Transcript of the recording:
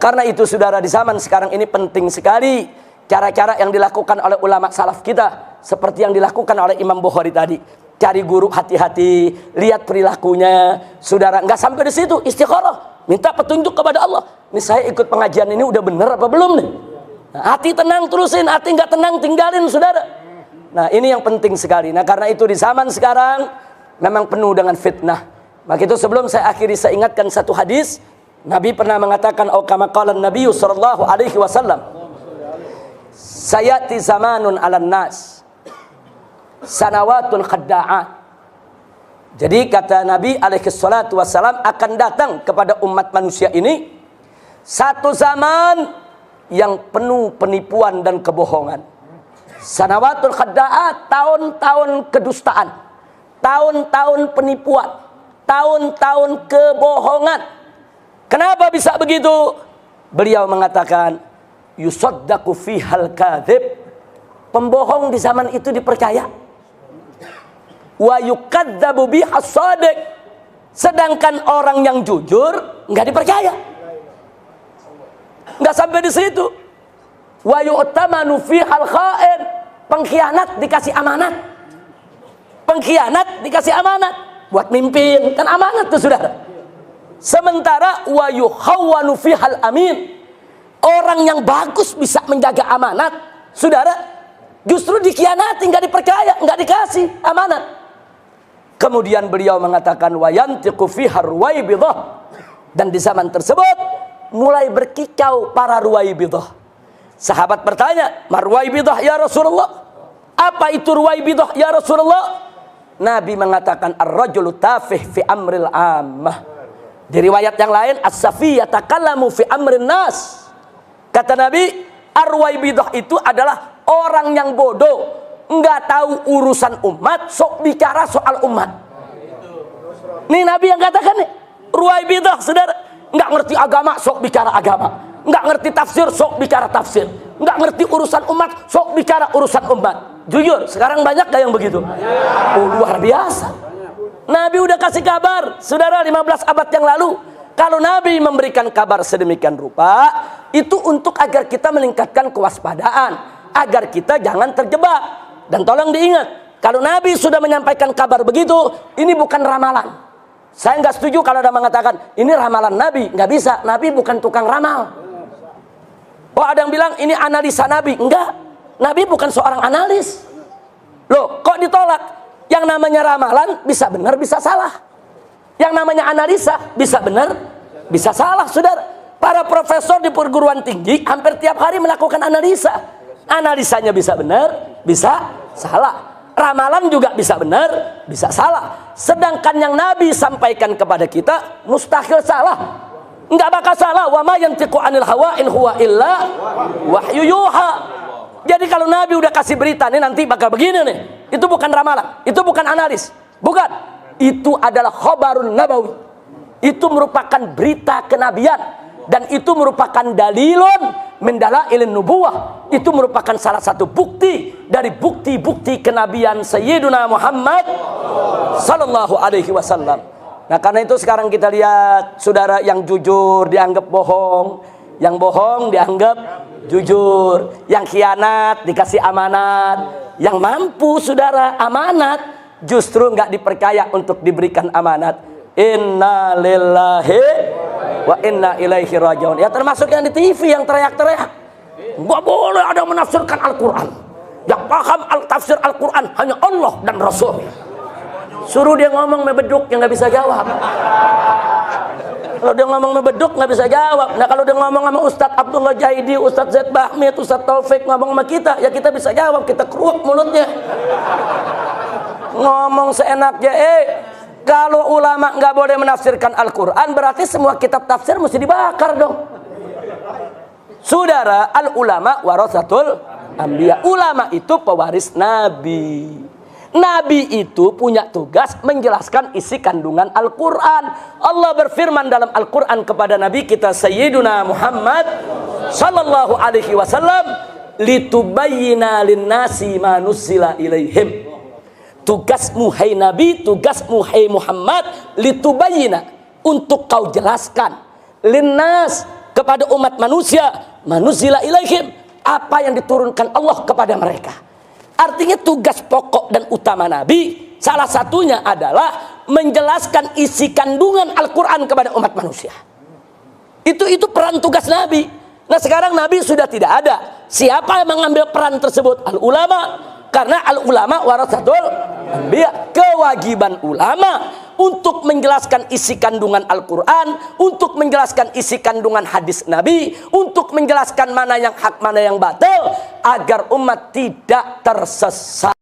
karena itu saudara, di zaman sekarang ini penting sekali cara-cara yang dilakukan oleh ulama salaf kita, seperti yang dilakukan oleh Imam Bukhari tadi. Cari guru hati-hati, lihat perilakunya. Saudara, nggak sampai di situ, istikharah, minta petunjuk kepada Allah. Ini saya ikut pengajian ini udah bener apa belum nih? Nah, hati tenang terusin, hati nggak tenang tinggalin saudara. Nah, ini yang penting sekali. Nah, karena itu di zaman sekarang memang penuh dengan fitnah. Maka itu sebelum saya akhiri, saya ingatkan satu hadis. Nabi pernah mengatakan, "Au kama qala Nabi sallallahu alaihi wasallam, sayati zamanun 'alan nas sanawatun khadda'at." Jadi kata Nabi alaihi salatu wasallam, akan datang kepada umat manusia ini satu zaman yang penuh penipuan dan kebohongan. Sanawatul khadda'at, tahun-tahun kedustaan, tahun-tahun penipuan, tahun-tahun kebohongan. Kenapa bisa begitu? Beliau mengatakan, yusaddaqu fihal kadhib, pembohong di zaman itu dipercaya. Wa yukadzabu bihas shadiq, sedangkan orang yang jujur nggak dipercaya. Nggak sampai di situ. Wa yu'tamanu fihal kha'in, pengkhianat dikasih amanat. Pengkhianat dikasih amanat buat mimpin, kan amanat tuh saudara. Sementara wa yukhawwanu fihal amin, orang yang bagus bisa menjaga amanat, saudara, justru dikhianati, nggak dipercaya, nggak dikasih amanat. Kemudian beliau mengatakan wa yantiqu fihar ruwaibidah, dan di zaman tersebut mulai berkicau para ruwaibidah. Sahabat bertanya, "Marwaibidah ya Rasulullah?" Apa itu ruwaibidah ya Rasulullah? Nabi mengatakan, "Ar-rajulu tafih fi amril ammah." Di riwayat yang lain, "As-safi yatakallamu fi amrin nas." Kata Nabi, ar-ruwaibidah itu adalah orang yang bodoh, enggak tahu urusan umat, sok bicara soal umat. Ini Nabi yang katakan nih, ruwaibidah saudara, enggak ngerti agama, sok bicara agama. Enggak ngerti tafsir, sok bicara tafsir. Enggak ngerti urusan umat, sok bicara urusan umat. Jujur, sekarang banyak gak yang begitu? Oh, luar biasa. Nabi udah kasih kabar, saudara, 15 abad yang lalu. Kalau Nabi memberikan kabar sedemikian rupa, itu untuk agar kita meningkatkan kewaspadaan, agar kita jangan terjebak. Dan tolong diingat, kalau Nabi sudah menyampaikan kabar begitu, ini bukan ramalan. Saya nggak setuju kalau ada mengatakan ini ramalan Nabi, nggak bisa. Nabi bukan tukang ramal. Oh, ada yang bilang ini analisa Nabi, enggak. Nabi bukan seorang analis. Loh, kok ditolak? Yang namanya ramalan bisa benar, bisa salah. Yang namanya analisa bisa benar, bisa salah, saudara. Para profesor di perguruan tinggi hampir tiap hari melakukan analisa. Analisanya bisa benar, bisa salah. Ramalan juga bisa benar, bisa salah. Sedangkan yang Nabi sampaikan kepada kita mustahil salah. Enggak bakal salah. Wa ma yantiqu 'anil hawa in huwa illa wahyu yuha. Jadi kalau Nabi udah kasih berita nih nanti bakal begini nih, itu bukan ramalan, itu bukan analis, bukan. Itu adalah khobarun nabawi. Itu merupakan berita kenabian, dan itu merupakan dalilun min dalailin nubuwah. Itu merupakan salah satu bukti dari bukti-bukti kenabian Sayyiduna Muhammad sallallahu alaihi wasallam. Nah, karena itu sekarang kita lihat, saudara, yang jujur dianggap bohong, yang bohong dianggap jujur, yang khianat dikasih amanat, yang mampu saudara amanat justru nggak dipercaya untuk diberikan amanat. Inna lillahi wa inna ilaihi rajiun. Ya, termasuk yang di TV yang teriak-teriak, nggak boleh ada menafsirkan Al-Quran, yang paham tafsir Al-Quran hanya Allah dan Rasul. Suruh dia ngomong mebeduk, yang nggak bisa jawab. Kalau dia ngomong mebeduk nggak bisa jawab. Nah, kalau dia ngomong sama Ustadz Abdullah Jaidi, Ustadz Zaid Bahmid, Ustadz Taufik ngomong sama kita, ya kita bisa jawab, kita keruak mulutnya. Ngomong seenaknya. Kalau ulama nggak boleh menafsirkan Al-Quran, berarti semua kitab tafsir mesti dibakar dong. Saudara, al-ulama warasatul anbiya. Ulama itu pewaris Nabi. Nabi itu punya tugas menjelaskan isi kandungan Al-Quran. Allah berfirman dalam Al-Quran kepada Nabi kita Sayyiduna Muhammad sallallahu alaihi wasallam, litubayyina linnasi ma nuzzila ilaihim. Tugasmu hai Nabi, tugasmu hai Muhammad, litubayyina, untuk kau jelaskan, linnas, kepada umat manusia, manuzila ilaihim, apa yang diturunkan Allah kepada mereka. Artinya tugas pokok dan utama Nabi salah satunya adalah menjelaskan isi kandungan Al-Quran kepada umat manusia. Itu peran tugas Nabi. Nah sekarang Nabi sudah tidak ada. Siapa yang mengambil peran tersebut? Al-ulama. Karena al-ulama warasatul anbiya. Kewajiban ulama untuk menjelaskan isi kandungan Al-Quran, untuk menjelaskan isi kandungan hadis Nabi, untuk menjelaskan mana yang hak, mana yang batil, agar umat tidak tersesat.